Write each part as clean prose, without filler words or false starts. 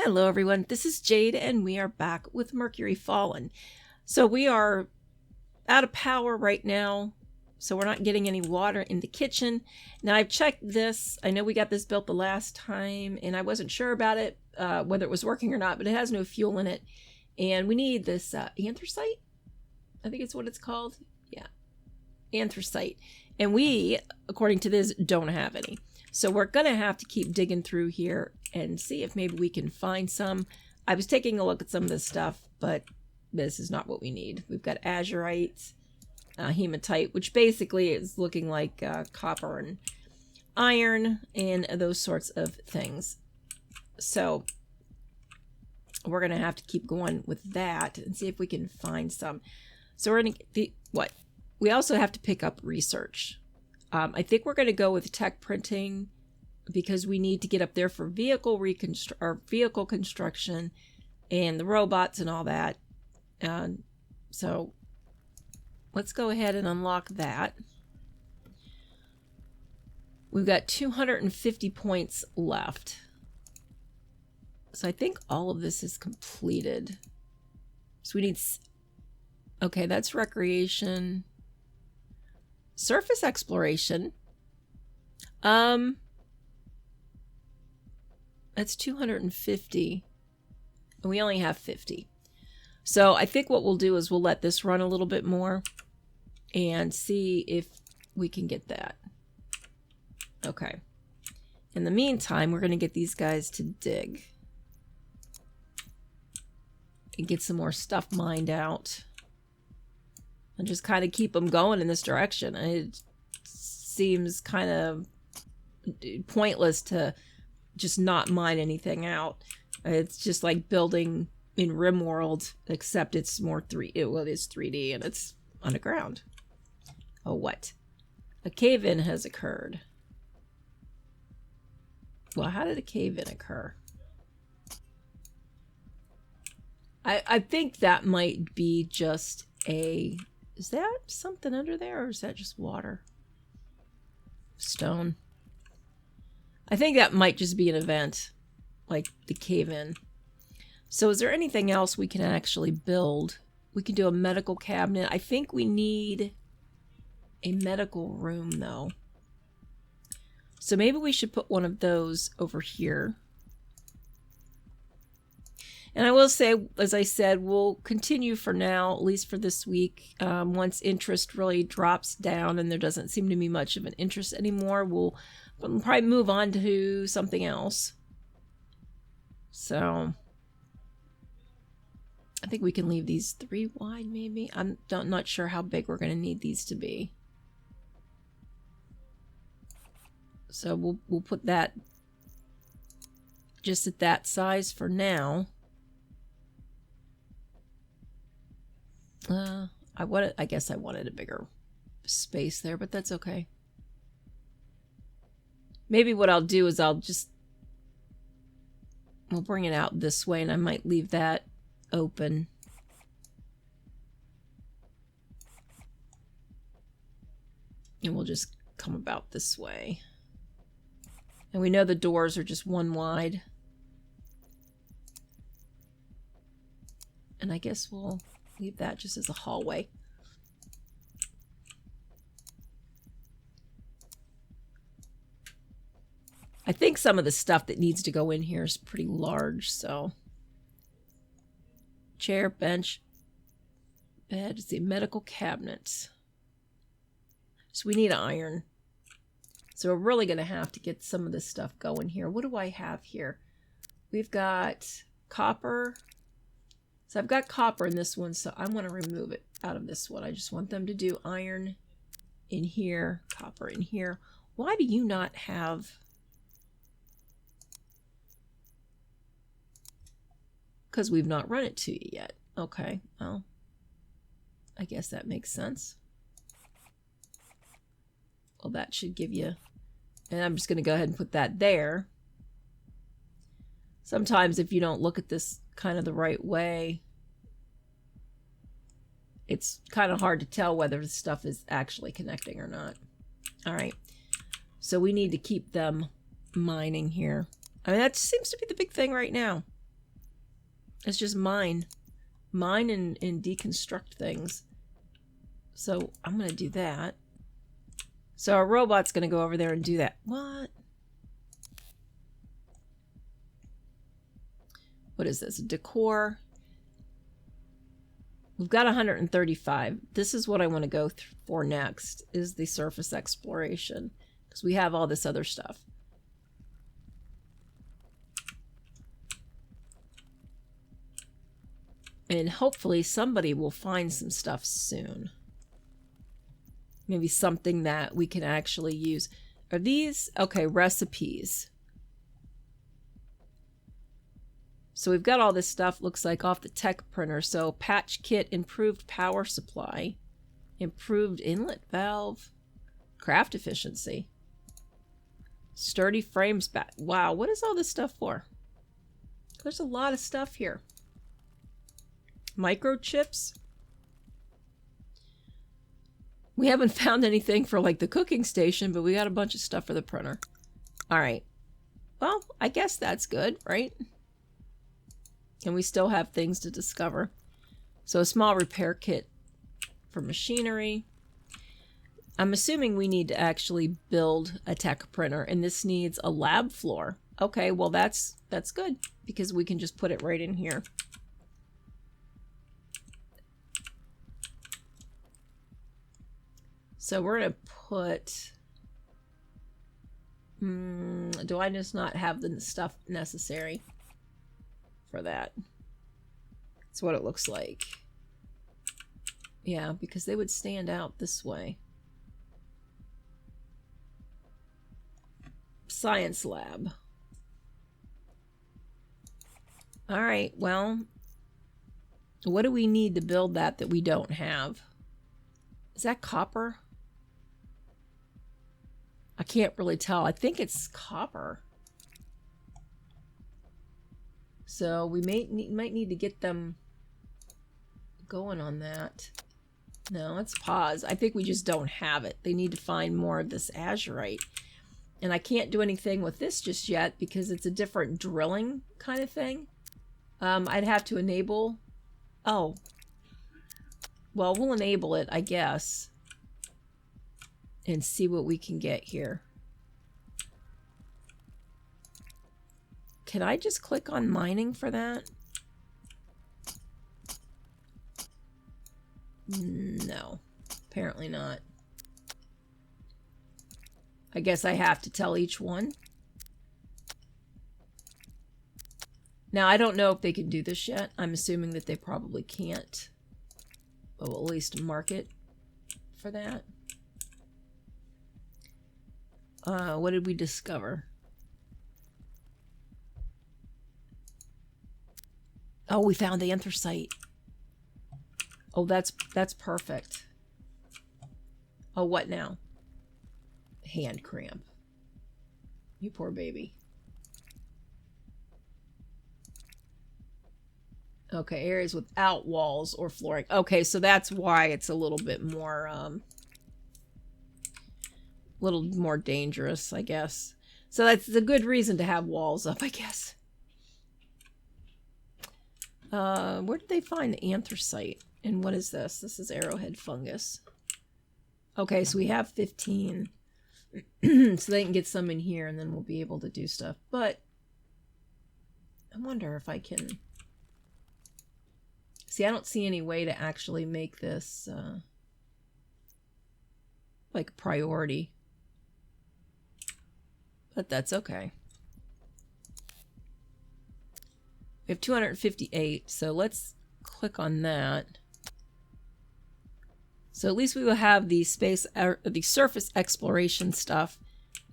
Hello everyone, this is Jade and we are back with Mercury Fallen. So we are out of power right now, so we're not getting any water in the kitchen. Now I've checked this, I know we got this built the last time and I wasn't sure about it, whether it was working or not, but it has no fuel in it. And we need this anthracite, I think it's what it's called. Yeah, anthracite. And we, according to this, don't have any. So we're going to have to keep digging through here and see if maybe we can find some. I was taking a look at some of this stuff, but this is not what we need. We've got azurite, hematite, which basically is looking like copper and iron and those sorts of things. So we're going to have to keep going with that and see if we can find some. So we're going to, we also have to pick up research. I think we're going to go with tech printing because we need to get up there for vehicle construction and the robots and all that. So let's go ahead and unlock that. We've got 250 points left. So I think all of this is completed. So we need, okay, that's recreation. Surface exploration. That's 250. And we only have 50. So I think what we'll do is we'll let this run a little bit more and see if we can get that. Okay. In the meantime, we're going to get these guys to dig and get some more stuff mined out. And just kind of keep them going in this direction. It seems kind of pointless to just not mine anything out. It's just like building in RimWorld, except it's more well, it is 3D and it's underground. Oh, what? A cave-in has occurred. Well, how did a cave-in occur? I think that might be just a... Is that something under there, or is that just water? Stone. I think that might just be an event, like the cave-in. So is there anything else we can actually build? We can do a medical cabinet. I think we need a medical room, though. So maybe we should put one of those over here. And I will say, as I said, we'll continue for now, at least for this week. Once interest really drops down and there doesn't seem to be much of an interest anymore, we'll probably move on to something else. So I think we can leave these 3 wide, maybe. I'm not sure how big we're going to need these to be. So we'll put that just at that size for now. I guess I wanted a bigger space there, but that's okay. Maybe what I'll do is we'll bring it out this way and I might leave that open. And we'll just come about this way. And we know the doors are just 1 wide. And I guess we'll leave that just as a hallway. I think some of the stuff that needs to go in here is pretty large, so. Chair, bench, bed, see, medical cabinets. So we need iron. So we're really going to have to get some of this stuff going here. What do I have here? We've got copper. So I've got copper in this one, so I want to remove it out of this one. I just want them to do iron in here, copper in here. Why do you not have... Because we've not run it to you yet. Okay, well, I guess that makes sense. Well, that should give you... And I'm just going to go ahead and put that there. Sometimes if you don't look at this kind of the right way, it's kind of hard to tell whether the stuff is actually connecting or not. All right. So we need to keep them mining here. I mean, that seems to be the big thing right now. It's just mine and deconstruct things. So I'm going to do that. So our robot's going to go over there and do that. What is this? Decor. We've got 135. This is what I want to go for next, is the surface exploration, because we have all this other stuff. And hopefully somebody will find some stuff soon. Maybe something that we can actually use. Are these? Okay, recipes. So we've got all this stuff, looks like, off the tech printer. So patch kit, improved power supply, improved inlet valve, craft efficiency, sturdy frames back. Wow, what is all this stuff for? There's a lot of stuff here. Microchips. We haven't found anything for like the cooking station, but we got a bunch of stuff for the printer. All right. Well, I guess that's good, right? And we still have things to discover. So a small repair kit for machinery. I'm assuming we need to actually build a tech printer, and this needs a lab floor. Okay, well that's good, because we can just put it right in here. So we're going to put... do I just not have the stuff necessary for that? That's what it looks like. Yeah, because they would stand out this way. Science lab. All right, well, what do we need to build that we don't have? Is that copper? I can't really tell. I think it's copper. So we might need to get them going on that. No, let's pause. I think we just don't have it. They need to find more of this azurite. And I can't do anything with this just yet because it's a different drilling kind of thing. I'd have to enable... Oh. Well, we'll enable it, I guess. And see what we can get here. Can I just click on mining for that? No, apparently not. I guess I have to tell each one. Now, I don't know if they can do this yet. I'm assuming that they probably can't. But we'll at least mark it for that. What did we discover? Oh, we found the anthracite. Oh, that's perfect. Oh, what now? Hand cramp. You poor baby. Okay, areas without walls or flooring. Okay, so that's why it's a little bit more, little more dangerous, I guess. So that's a good reason to have walls up, I guess. Where did they find the anthracite? And what is this? This is arrowhead fungus. Okay, so we have 15. So they can get some in here and then we'll be able to do stuff. But I wonder if I can... See, I don't see any way to actually make this like a priority. But that's okay. We have 258, so let's click on that. So at least we will have the the surface exploration stuff,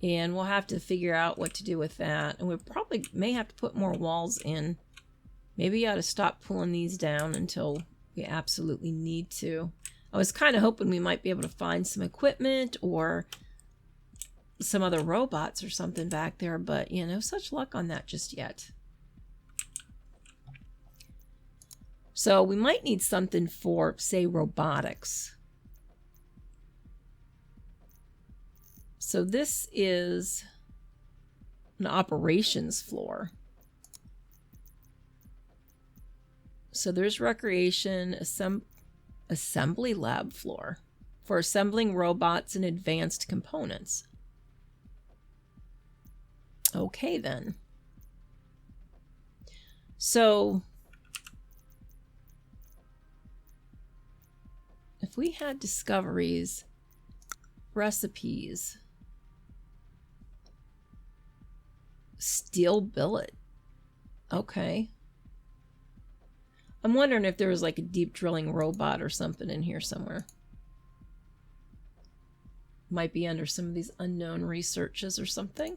and we'll have to figure out what to do with that. And we probably may have to put more walls in. Maybe you ought to stop pulling these down until we absolutely need to. I was kind of hoping we might be able to find some equipment or some other robots or something back there, but you know, such luck on that just yet. So we might need something for, say, robotics. So this is an operations floor. So there's recreation, assembly lab floor for assembling robots and advanced components. Okay, then. So if we had discoveries, recipes, steel billet. Okay. I'm wondering if there was like a deep drilling robot or something in here somewhere. Might be under some of these unknown researches or something.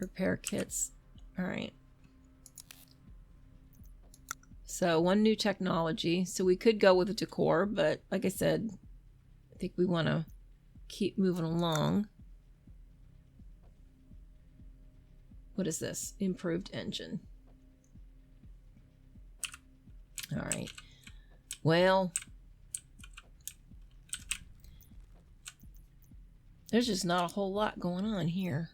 Repair kits. All right. So one new technology. So we could go with a decor, but like I said, I think we want to keep moving along. What is this? Improved engine. All right. Well, there's just not a whole lot going on here.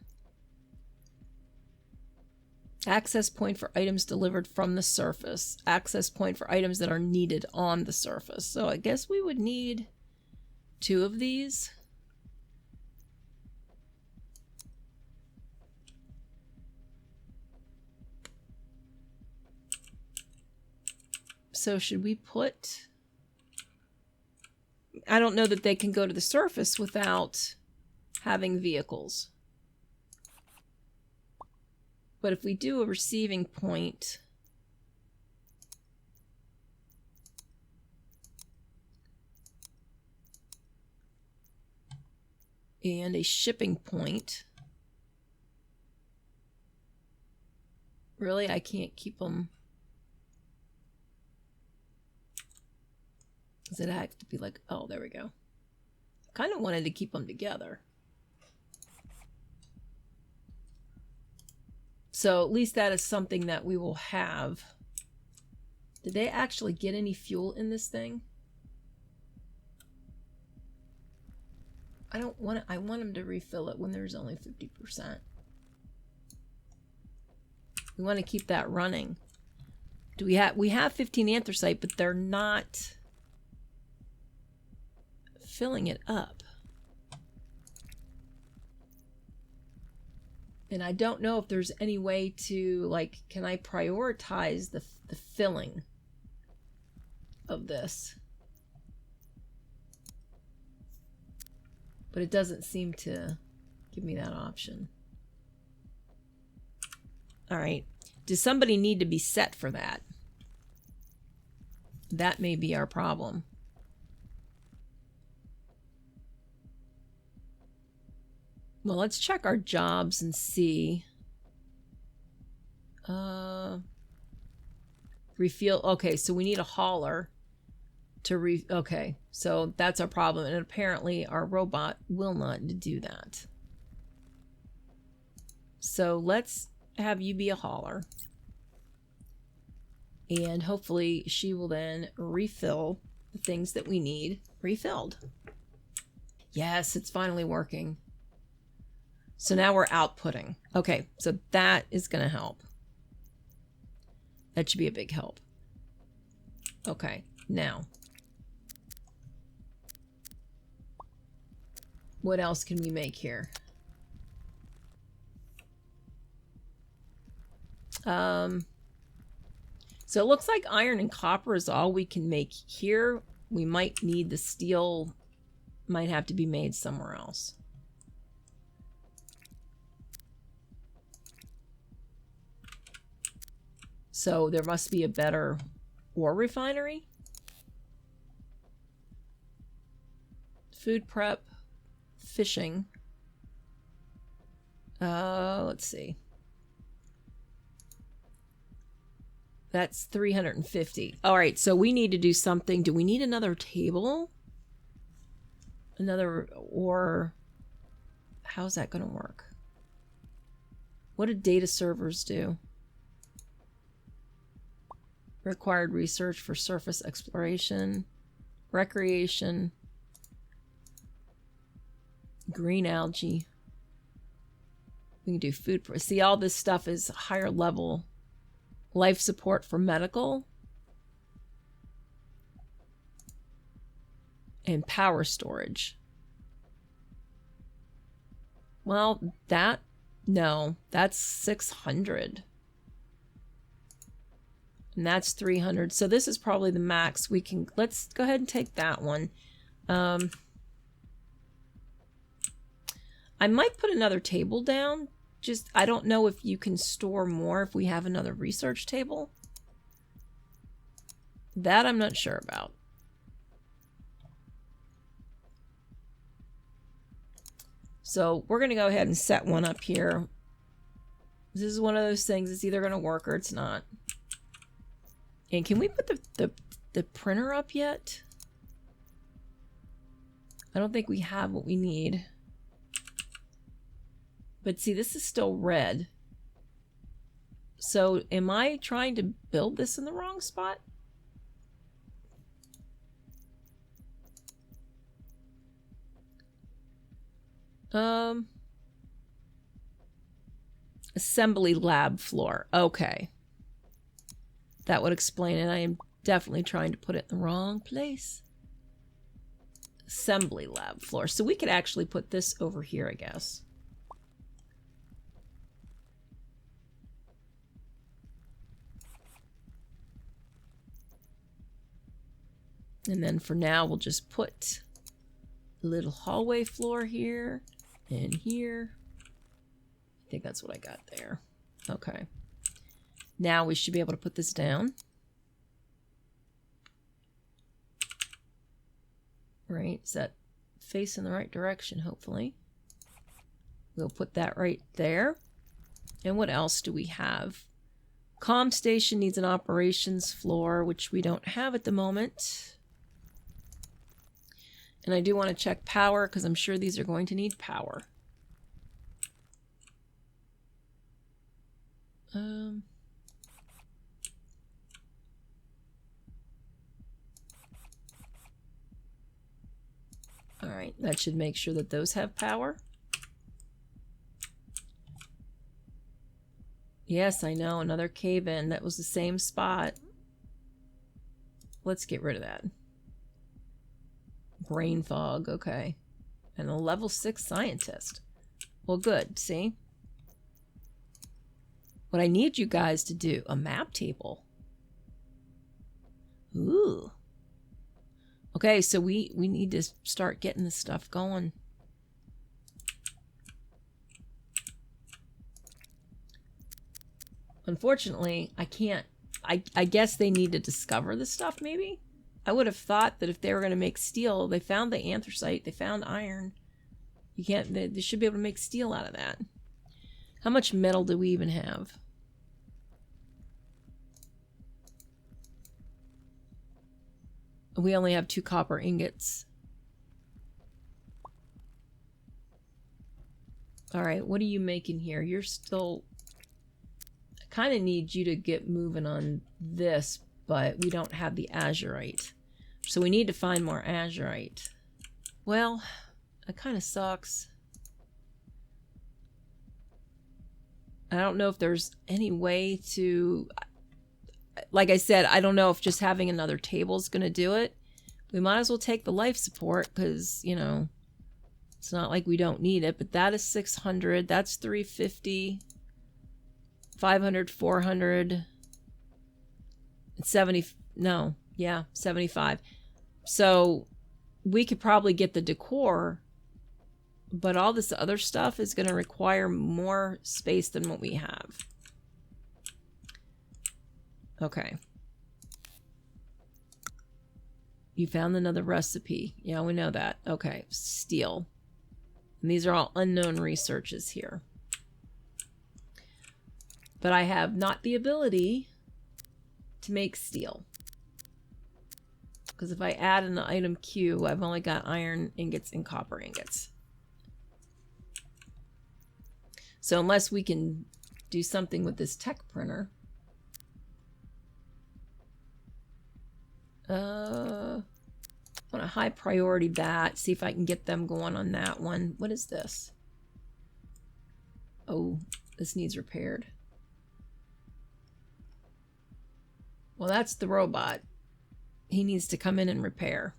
Access point for items delivered from the surface. Access point for items that are needed on the surface. So I guess we would need 2 of these. So should we put... I don't know that they can go to the surface without having vehicles. But if we do a receiving point, and a shipping point, really, I can't keep them. Does it have to be like, oh, there we go. I kind of wanted to keep them together. So at least that is something that we will have. Did they actually get any fuel in this thing? I don't want to, I want them to refill it when there's only 50%. We want to keep that running. Do we have 15 anthracite, but they're not filling it up. And I don't know if there's any way to, like, can I prioritize the filling of this? But it doesn't seem to give me that option. All right. Does somebody need to be set for that? That may be our problem. Well, let's check our jobs and see. Refuel. Okay, so we need a hauler to okay, so that's our problem. And apparently our robot will not do that. So let's have you be a hauler. And hopefully she will then refill the things that we need refilled. Yes, it's finally working. So now we're outputting. Okay, so that is going to help. That should be a big help. Okay, now. What else can we make here? So it looks like iron and copper is all we can make here. We might need the steel, might have to be made somewhere else. So there must be a better ore refinery. Food prep, fishing. Let's see. That's 350. All right, so we need to do something. Do we need another table? Another, or how's that going to work? What do data servers do? Required research for surface exploration, recreation, green algae. We can do food. See, all this stuff is higher level life support for medical, and power storage. Well, no, that's 600. And that's 300. So this is probably the max we can. Let's go ahead and take that one. I might put another table down. Just, I don't know if you can store more if we have another research table. That I'm not sure about. So we're going to go ahead and set one up here. This is one of those things. It's either going to work or it's not. And can we put the printer up yet? I don't think we have what we need. But see, this is still red. So am I trying to build this in the wrong spot? Assembly lab floor. Okay. That would explain it. I am definitely trying to put it in the wrong place. Assembly lab floor. So we could actually put this over here, I guess. And then for now, we'll just put a little hallway floor here and here. I think that's what I got there. Okay. Now we should be able to put this down. Right, is that facing the right direction, hopefully. We'll put that right there. And what else do we have? Comm station needs an operations floor, which we don't have at the moment. And I do want to check power, because I'm sure these are going to need power. All right, that should make sure that those have power. Yes, I know, another cave-in. That was the same spot. Let's get rid of that. Brain fog, okay. And a level 6 scientist. Well, good, see? What I need you guys to do, a map table. Ooh. Okay, so we need to start getting this stuff going. Unfortunately, I can't. I guess they need to discover the stuff, maybe? I would have thought that if they were going to make steel, they found the anthracite, they found iron. You can't, they should be able to make steel out of that. How much metal do we even have? We only have 2 copper ingots. All right, what are you making here? You're still... I kind of need you to get moving on this, but we don't have the azurite. So we need to find more azurite. Well, it kind of sucks. I don't know if there's any way to... Like I said, I don't know if just having another table is going to do it. We might as well take the life support because, you know, it's not like we don't need it. But that is 600. That's 350. 500, 400. 70. No. Yeah, 75. So we could probably get the decor. But all this other stuff is going to require more space than what we have. Okay. You found another recipe. Yeah, we know that. Okay, steel. And these are all unknown researches here. But I have not the ability to make steel. Because if I add an item queue, I've only got iron ingots and copper ingots. So unless we can do something with this tech printer... I want to high priority that. See if I can get them going on that one. What is this? Oh, this needs repaired. Well, that's the robot. He needs to come in and repair.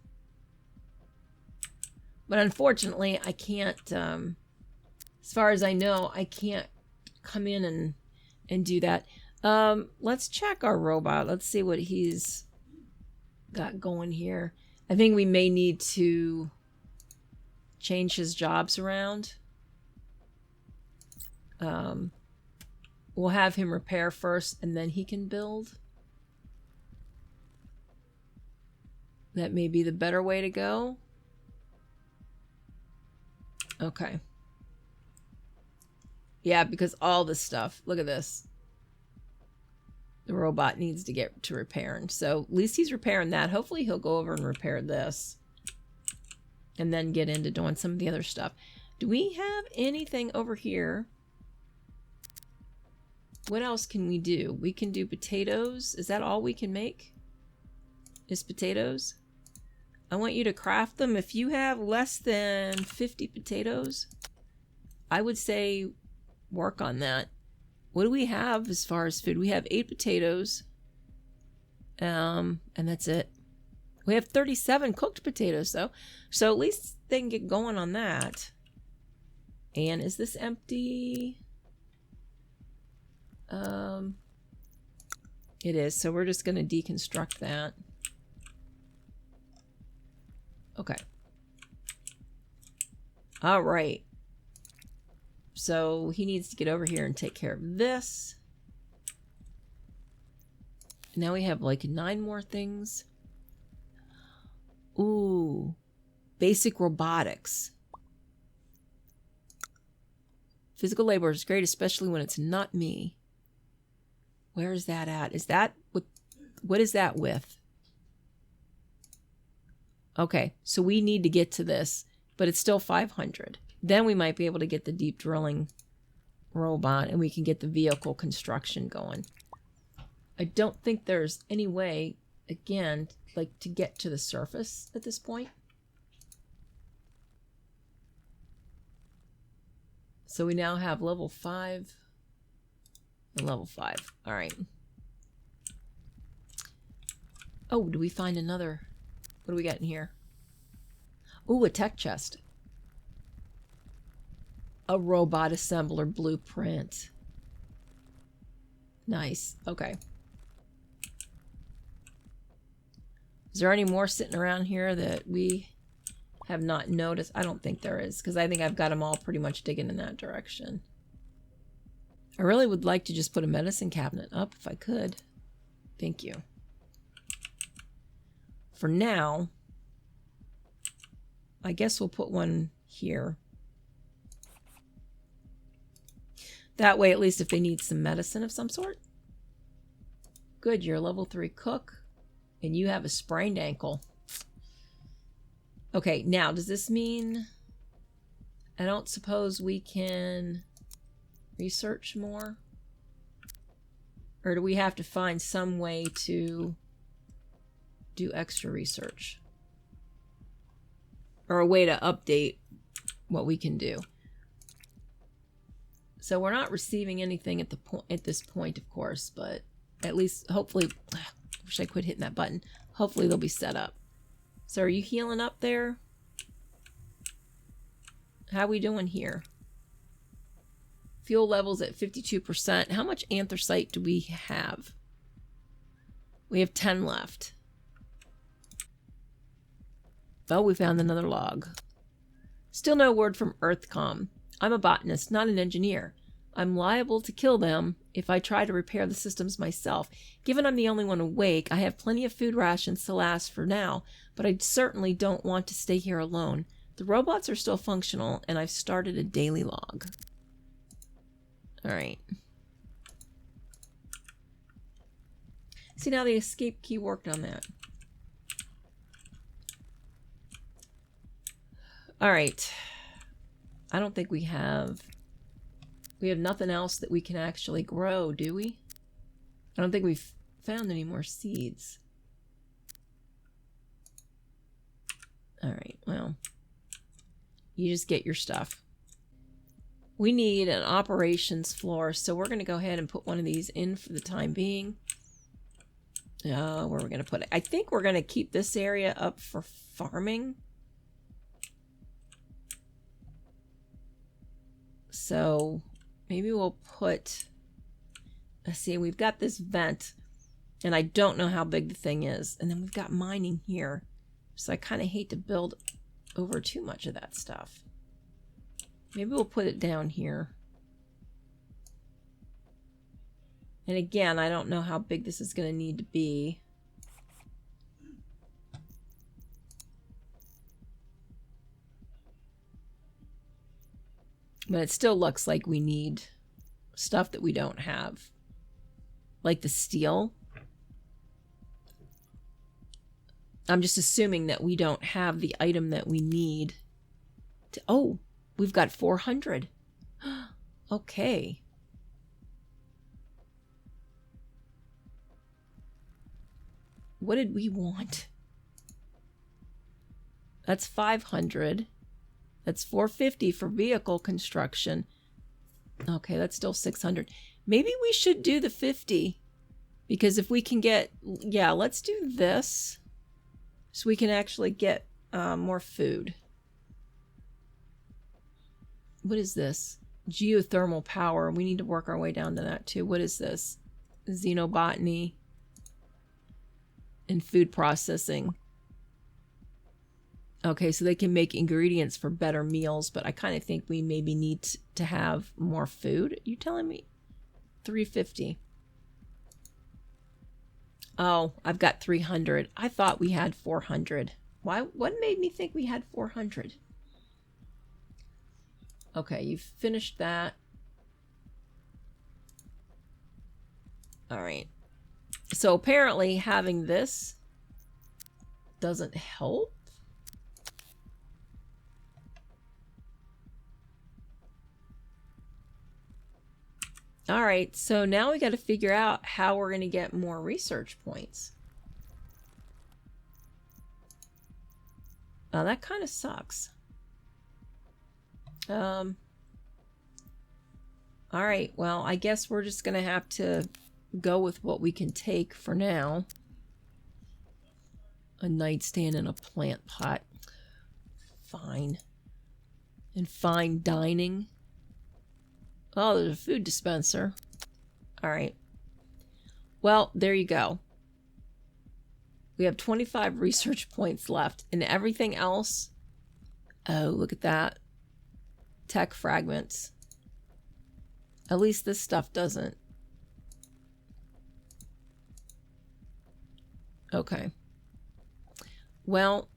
But unfortunately, I can't, as far as I know, I can't come in and do that. Let's check our robot. Let's see what he's got going here. I think we may need to change his jobs around. We'll have him repair first and then he can build. That may be the better way to go. Okay. Yeah, because all this stuff, look at this. The robot needs to get to repairing. So at least he's repairing that. Hopefully he'll go over and repair this. And then get into doing some of the other stuff. Do we have anything over here? What else can we do? We can do potatoes. Is that all we can make? Is potatoes? I want you to craft them. If you have less than 50 potatoes, I would say work on that. What do we have as far as food? We have 8 potatoes. And that's it. We have 37 cooked potatoes, though. So at least they can get going on that. And is this empty? It is. So we're just going to deconstruct that. Okay. All right. So he needs to get over here and take care of this. Now we have like 9 more things. Ooh. Basic robotics. Physical labor is great, especially when it's not me. Where is that at? Is that what is that with? Okay, so we need to get to this, but it's still 500. Then we might be able to get the deep drilling robot and we can get the vehicle construction going. I don't think there's any way, again, like to get to the surface at this point. So we now have level 5 and level 5. All right. Oh, do we find another? What do we got in here? Ooh, a tech chest. A robot assembler blueprint. Nice. Okay. Is there any more sitting around here that we have not noticed? I don't think there is, because I think I've got them all pretty much digging in that direction. I really would like to just put a medicine cabinet up if I could. Thank you. For now, I guess we'll put one here. That way, at least if they need some medicine of some sort. Good, you're a level 3 cook, and you have a sprained ankle. Okay, now, does this mean... I don't suppose we can research more? Or do we have to find some way to do extra research? Or a way to update what we can do? So we're not receiving anything at this point, of course, but at least, hopefully, I wish I quit hitting that button. Hopefully they'll be set up. So are you healing up there? How we doing here? Fuel levels at 52%. How much anthracite do we have? We have 10 left. Oh, we found another log. Still no word from Earthcom. I'm a botanist, not an engineer. I'm liable to kill them if I try to repair the systems myself. Given I'm the only one awake, I have plenty of food rations to last for now, but I certainly don't want to stay here alone. The robots are still functional, and I've started a daily log. Alright. See, now the escape key worked on that. Alright. I don't think we have nothing else that we can actually grow, do we? I don't think we've found any more seeds. Alright, well. You just get your stuff. We need an operations floor, so we're going to go ahead and put one of these in for the time being. Where are we going to put it? I think we're going to keep this area up for farming. So maybe we'll put, let's see, we've got this vent and I don't know how big the thing is. And then we've got mining here. So I kind of hate to build over too much of that stuff. Maybe we'll put it down here. And again, I don't know how big this is going to need to be. But it still looks like we need stuff that we don't have. Like the steel. I'm just assuming that we don't have the item that we need. Oh, we've got 400. Okay. What did we want? That's 500. That's 450 for vehicle construction. Okay, that's still 600. Maybe we should do the 50. Because if we can get... Yeah, let's do this. So we can actually get more food. What is this? Geothermal power. We need to work our way down to that too. What is this? Xenobotany. And food processing. Okay, so they can make ingredients for better meals, but I kind of think we maybe need to have more food. You telling me? 350. Oh, I've got 300. I thought we had 400. Why? What made me think we had 400? Okay, you've finished that. All right. So apparently having this doesn't help. All right, so now we got to figure out how we're going to get more research points. Oh, that kind of sucks. All right, well, I guess we're just going to have to go with what we can take for now. A nightstand and a plant pot. Fine. And fine dining. Oh, there's a food dispenser. All right. Well, there you go. We have 25 research points left, and everything else... Oh, look at that. Tech fragments. At least this stuff doesn't. Okay. Well,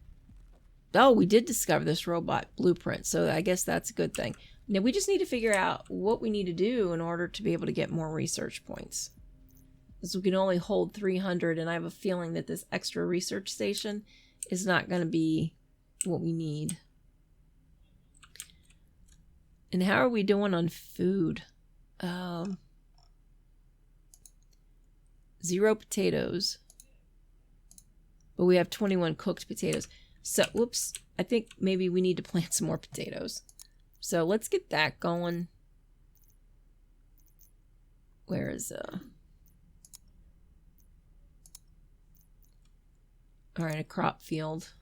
oh, we did discover this robot blueprint, so I guess that's a good thing. Now we just need to figure out what we need to do in order to be able to get more research points. Because we can only hold 300, and I have a feeling that this extra research station is not going to be what we need. And how are we doing on food? 0 potatoes. But we have 21 cooked potatoes. So, whoops. I think maybe we need to plant some more potatoes. So let's get that going. Where is all right, a crop field.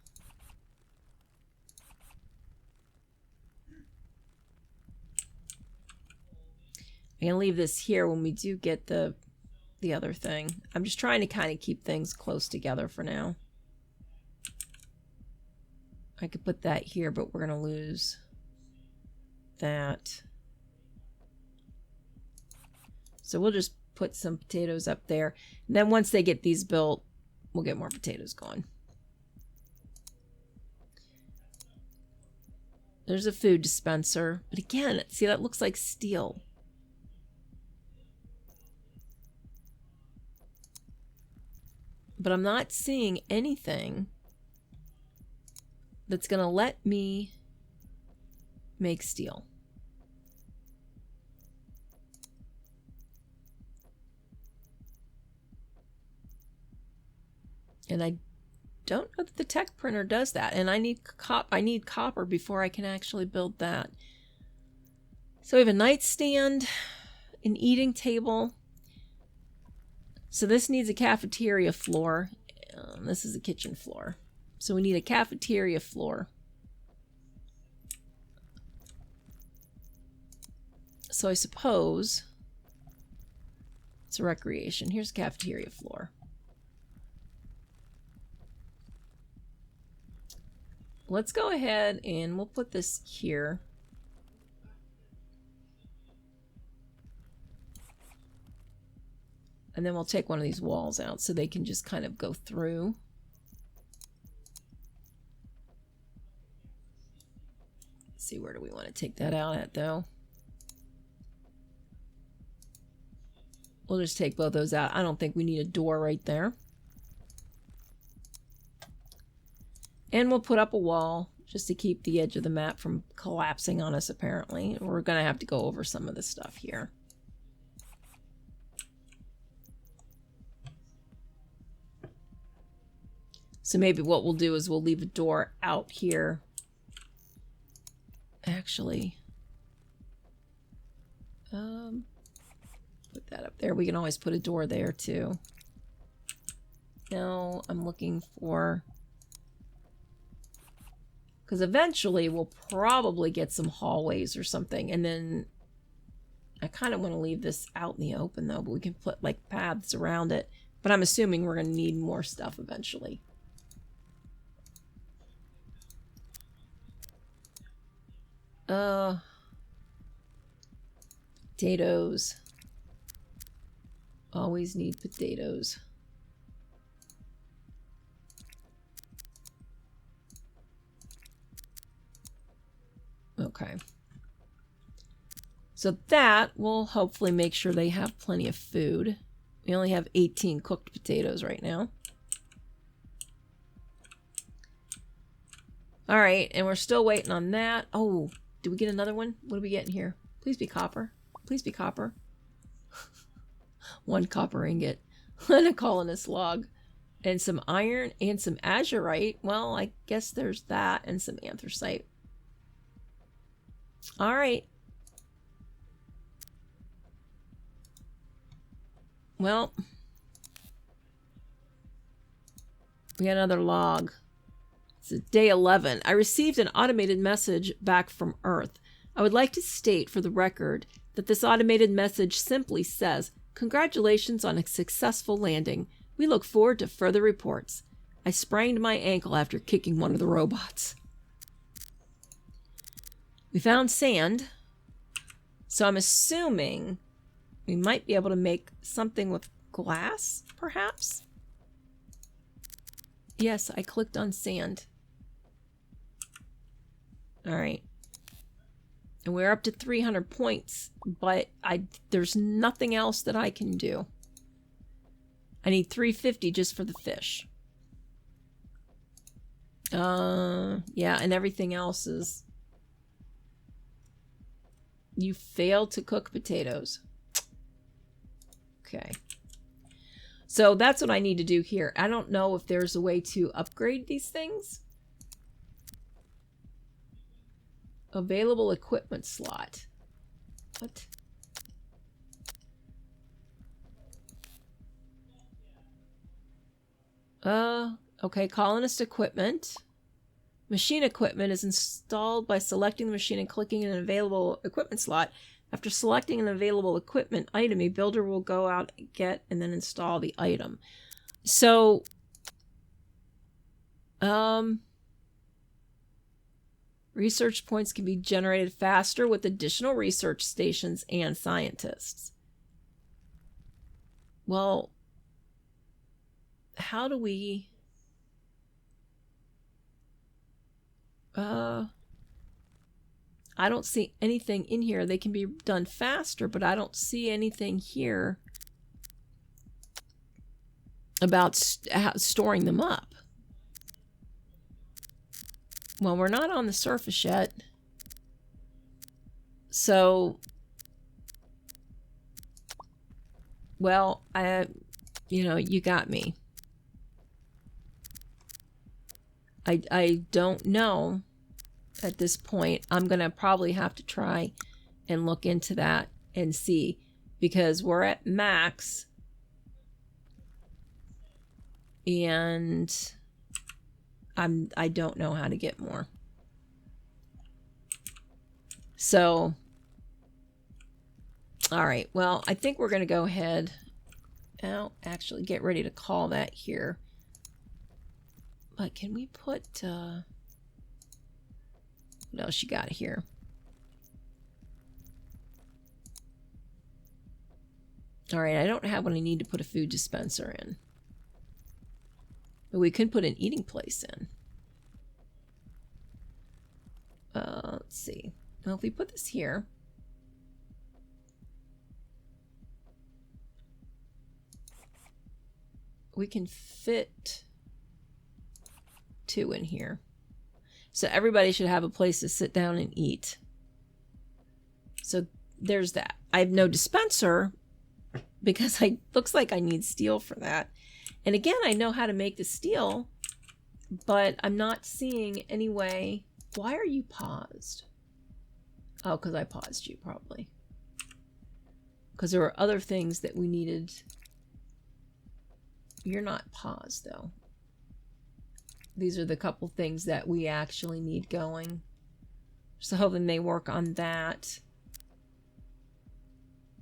I'm gonna leave this here when we do get the other thing. I'm just trying to kind of keep things close together for now. I could put that here, but we're gonna lose that. So we'll just put some potatoes up there. And then once they get these built, we'll get more potatoes going. There's a food dispenser. But again, see, that looks like steel. But I'm not seeing anything that's going to let me make steel. And I don't know that the tech printer does that. And I need copper before I can actually build that. So we have a nightstand, an eating table. So this needs a cafeteria floor. This is a kitchen floor. So we need a cafeteria floor. So I suppose it's a recreation. Here's a cafeteria floor. Let's go ahead and we'll put this here. And then we'll take one of these walls out so they can just kind of go through. Let's see, where do we want to take that out at, though? We'll just take both those out. I don't think we need a door right there. And we'll put up a wall just to keep the edge of the map from collapsing on us, apparently. We're going to have to go over some of this stuff here. So maybe what we'll do is we'll leave a door out here. Actually, put that up there. We can always put a door there too. No, I'm looking for... Because eventually we'll probably get some hallways or something. And then I kind of want to leave this out in the open though, but we can put like paths around it. But I'm assuming we're going to need more stuff eventually. Potatoes. Always need potatoes. Okay. So that will hopefully make sure they have plenty of food. We only have 18 cooked potatoes right now. All right, and we're still waiting on that. Oh, did we get another one? What are we getting here? Please be copper. Please be copper. One copper ingot and a colonist log. And some iron and some azurite. Well, I guess there's that and some anthracite. All right. Well, we got another log. It's day 11. I received an automated message back from Earth. I would like to state for the record that this automated message simply says, "Congratulations on a successful landing. We look forward to further reports." I sprained my ankle after kicking one of the robots. We found sand. So I'm assuming we might be able to make something with glass, perhaps? Yes, I clicked on sand. All right. And we're up to 300 points, but there's nothing else that I can do. I need 350 just for the fish. Yeah, and everything else is... You failed to cook potatoes. Okay. So that's what I need to do here. I don't know if there's a way to upgrade these things. Available equipment slot. What? Okay, colonist equipment. Machine equipment is installed by selecting the machine and clicking an available equipment slot. After selecting an available equipment item, a builder will go out, get, and then install the item. So, research points can be generated faster with additional research stations and scientists. Well, how do we... I don't see anything in here. They can be done faster, but I don't see anything here about storing them up. Well, we're not on the surface yet. So, well, you got me. I don't know at this point. I'm going to probably have to try and look into that and see, because we're at max and I don't know how to get more. So, all right, well, I think we're going to go ahead. I'll actually get ready to call that here. But can we put, what else you got here? All right, I don't have what I need to put a food dispenser in. But we could put an eating place in. Let's see. Well, if we put this here. We can fit 2 in here. So everybody should have a place to sit down and eat. So there's that. I have no dispenser because it looks like I need steel for that. And again, I know how to make the steel, but I'm not seeing any way. Why are you paused? Oh, because I paused you probably. Because there were other things that we needed. You're not paused though. These are the couple things that we actually need going. So hoping they work on that.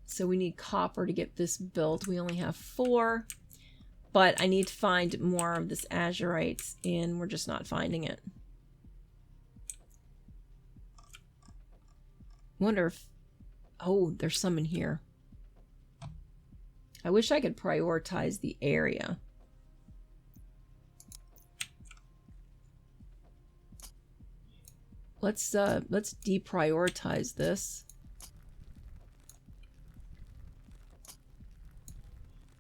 So we need copper to get this built. We only have 4. But I need to find more of this azurite, and we're just not finding it. Wonder if... Oh, there's some in here. I wish I could prioritize the area. Let's deprioritize this.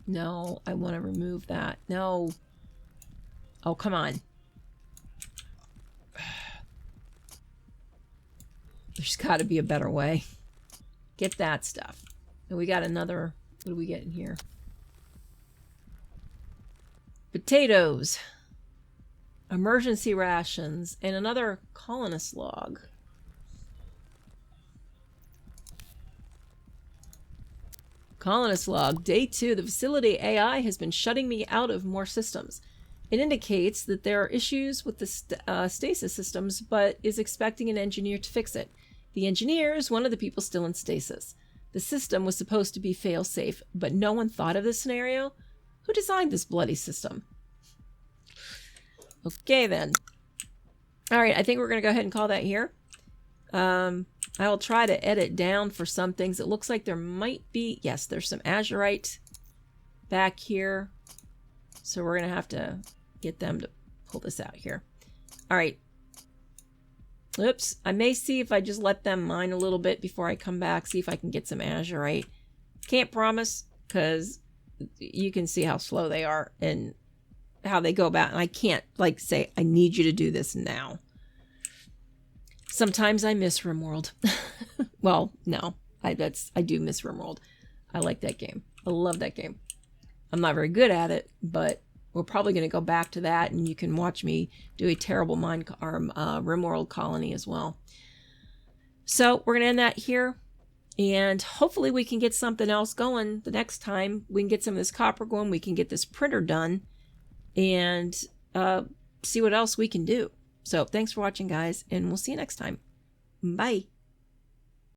No, I want to remove that. No. Oh, come on. There's got to be a better way. Get that stuff. And we got another... What do we get in here? Potatoes. Emergency rations. And another colonist log. Colonist log. Day 2. The facility AI has been shutting me out of more systems. It indicates that there are issues with the stasis systems, but is expecting an engineer to fix it. The engineer is one of the people still in stasis. The system was supposed to be fail-safe, but no one thought of this scenario? Who designed this bloody system? Okay, then. All right, I think we're going to go ahead and call that here. I will try to edit down for some things. It looks like there might be... Yes, there's some azurite back here. So we're going to have to get them to pull this out here. All right. Oops. I may see if I just let them mine a little bit before I come back. See if I can get some azurite. Can't promise because you can see how slow they are and how they go about. And I can't like say, I need you to do this now. Sometimes I miss RimWorld. Well, no. I do miss RimWorld. I like that game. I love that game. I'm not very good at it, but we're probably going to go back to that, and you can watch me do a terrible RimWorld colony as well. So we're going to end that here, and hopefully we can get something else going the next time. We can get some of this copper going. We can get this printer done, and see what else we can do. So thanks for watching, guys, and we'll see you next time. Bye.